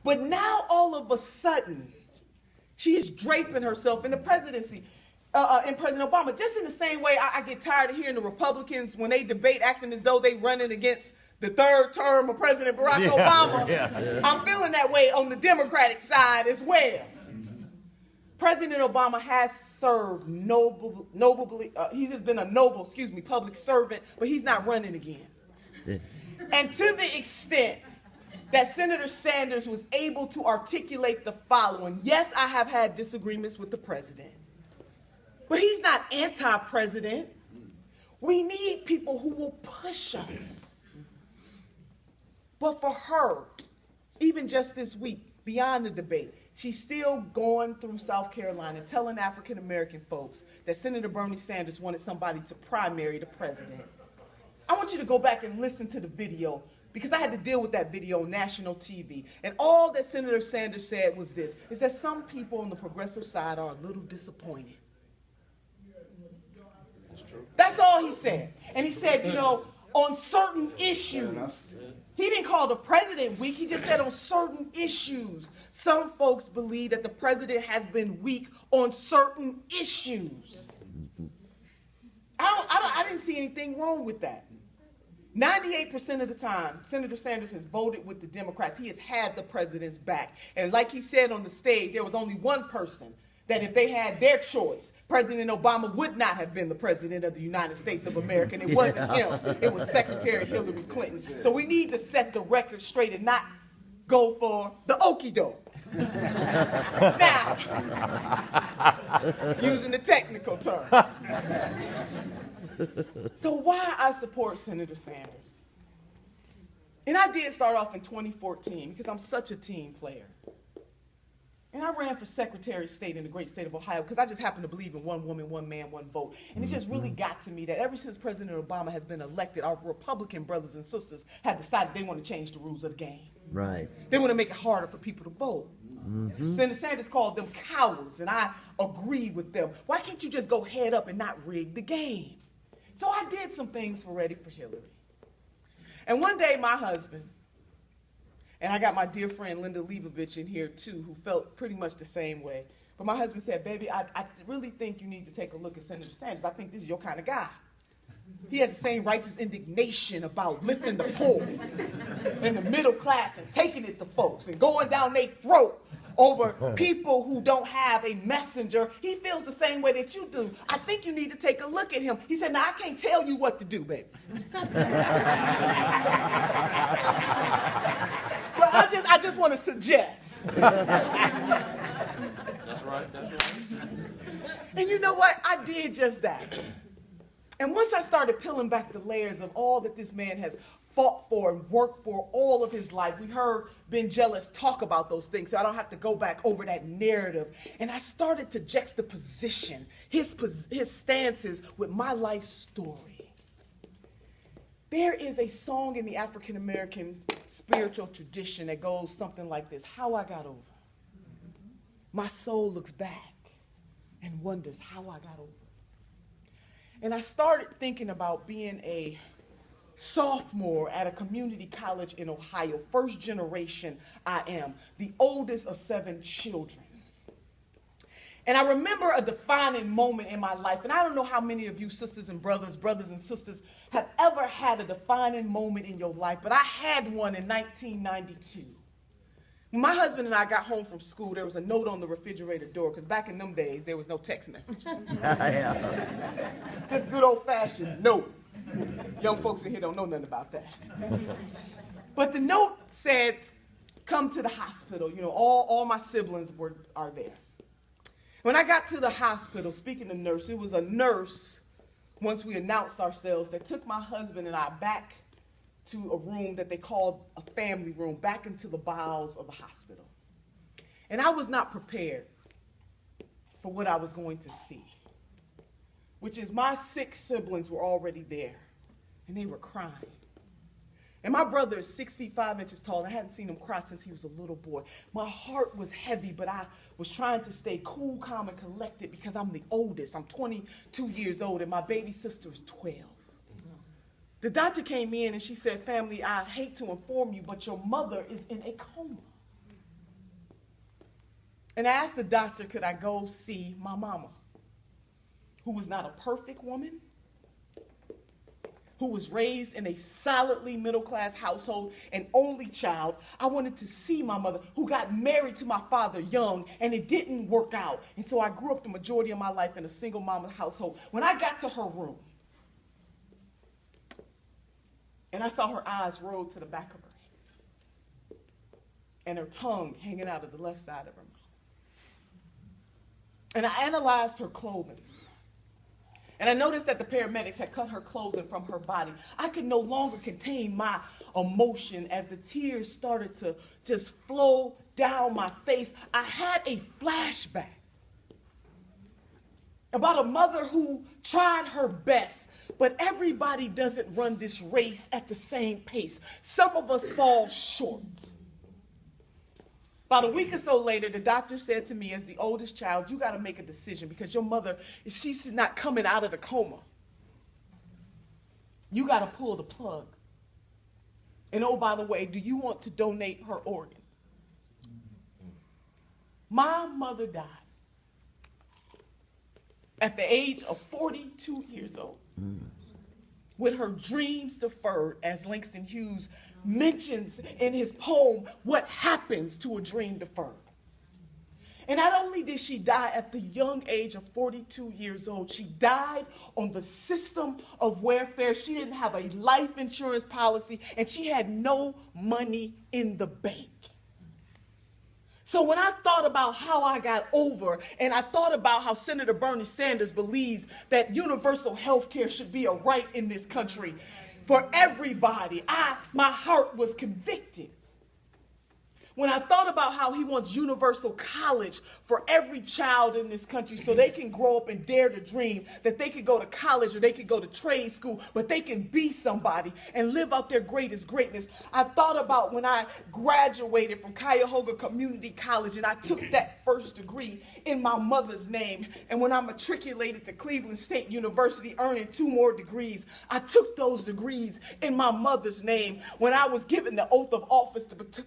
But now all of a sudden, she is draping herself in the presidency, in President Obama. Just in the same way I get tired of hearing the Republicans, when they debate, acting as though they running against the third term of President Barack Obama. I'm feeling that way on the Democratic side as well. President Obama has served nobly. He's just been a noble, public servant, but he's not running again. And to the extent that Senator Sanders was able to articulate the following: yes, I have had disagreements with the president, but he's not anti-president. We need people who will push us. But for her, even just this week, beyond the debate, she's still going through South Carolina telling African-American folks that Senator Bernie Sanders wanted somebody to primary the president. I want you to go back and listen to the video, because I had to deal with that video on national TV. And all that Senator Sanders said was this, is that some people on the progressive side are a little disappointed. That's all he said. And he said, on certain issues, he didn't call the president weak. He just said on certain issues, some folks believe that the president has been weak on certain issues. I didn't see anything wrong with that. 98% of the time, Senator Sanders has voted with the Democrats. He has had the president's back. And like he said on the stage, there was only one person that if they had their choice, President Obama would not have been the president of the United States of America, and it wasn't him. It was Secretary Hillary Clinton. So we need to set the record straight and not go for the okie doke. Now, using the technical term. So why I support Senator Sanders? And I did start off in 2014 because I'm such a team player. And I ran for Secretary of State in the great state of Ohio because I just happen to believe in one woman, one man, one vote. And it just really got to me that ever since President Obama has been elected, our Republican brothers and sisters have decided they want to change the rules of the game. Right. They want to make it harder for people to vote. Senator Sanders called them cowards, and I agree with them. Why can't you just go head up and not rig the game? So I did some things for Ready for Hillary. And one day my husband, and I got my dear friend Linda Leibovich in here too, who felt pretty much the same way. But my husband said, baby, I really think you need to take a look at Senator Sanders. I think this is your kind of guy. He has the same righteous indignation about lifting the poor and the middle class and taking it to folks and going down their throat over people who don't have a messenger. He feels the same way that you do. I think you need to take a look at him. He said, now I can't tell you what to do, baby. But I just want to suggest. That's right. And you know what? I did just that. And once I started peeling back the layers of all that this man has fought for and worked for all of his life, we heard Ben Jealous talk about those things, so I don't have to go back over that narrative. And I started to juxtaposition his stances with my life story. There is a song in the African American spiritual tradition that goes something like this: how I got over. My soul looks back and wonders how I got over. And I started thinking about being a sophomore at a community college in Ohio. First generation I am, the oldest of 7 children. And I remember a defining moment in my life, and I don't know how many of you sisters and brothers and sisters have ever had a defining moment in your life, but I had one in 1992. When my husband and I got home from school, there was a note on the refrigerator door, because back in them days, there was no text messages. Just good old-fashioned note. Young folks in here don't know nothing about that. But the note said, come to the hospital. You know, all my siblings are there. When I got to the hospital, speaking of nurse, it was a nurse, once we announced ourselves, that took my husband and I back to a room that they called a family room, back into the bowels of the hospital. And I was not prepared for what I was going to see, which is my 6 siblings were already there, and they were crying. And my brother is 6 feet 5 inches tall, and I hadn't seen him cry since he was a little boy. My heart was heavy, but I was trying to stay cool, calm, and collected because I'm the oldest. I'm 22 years old, and my baby sister is 12. The doctor came in and she said, family, I hate to inform you, but your mother is in a coma. And I asked the doctor, could I go see my mama, who was not a perfect woman, who was raised in a solidly middle-class household, an only child. I wanted to see my mother, who got married to my father young, and it didn't work out. And so I grew up the majority of my life in a single mama household. When I got to her room, and I saw her eyes roll to the back of her head, and her tongue hanging out of the left side of her mouth. And I analyzed her clothing. And I noticed that the paramedics had cut her clothing from her body. I could no longer contain my emotion as the tears started to just flow down my face. I had a flashback about a mother who tried her best, but everybody doesn't run this race at the same pace. Some of us fall short. About a week or so later, the doctor said to me, as the oldest child, you got to make a decision because your mother, she's not coming out of the coma. You got to pull the plug. And oh, by the way, do you want to donate her organs? My mother died at the age of 42 years old. With her dreams deferred, as Langston Hughes mentions in his poem, What Happens to a Dream Deferred. And not only did she die at the young age of 42 years old, she died on the system of welfare. She didn't have a life insurance policy, and she had no money in the bank. So when I thought about how I got over, and I thought about how Senator Bernie Sanders believes that universal health care should be a right in this country for everybody, my heart was convicted. When I thought about how he wants universal college for every child in this country so they can grow up and dare to dream that they could go to college or they could go to trade school, but they can be somebody and live out their greatest greatness. I thought about when I graduated from Cuyahoga Community College and I took that first degree in my mother's name. And when I matriculated to Cleveland State University, earning 2 more degrees, I took those degrees in my mother's name. When I was given the oath of office to become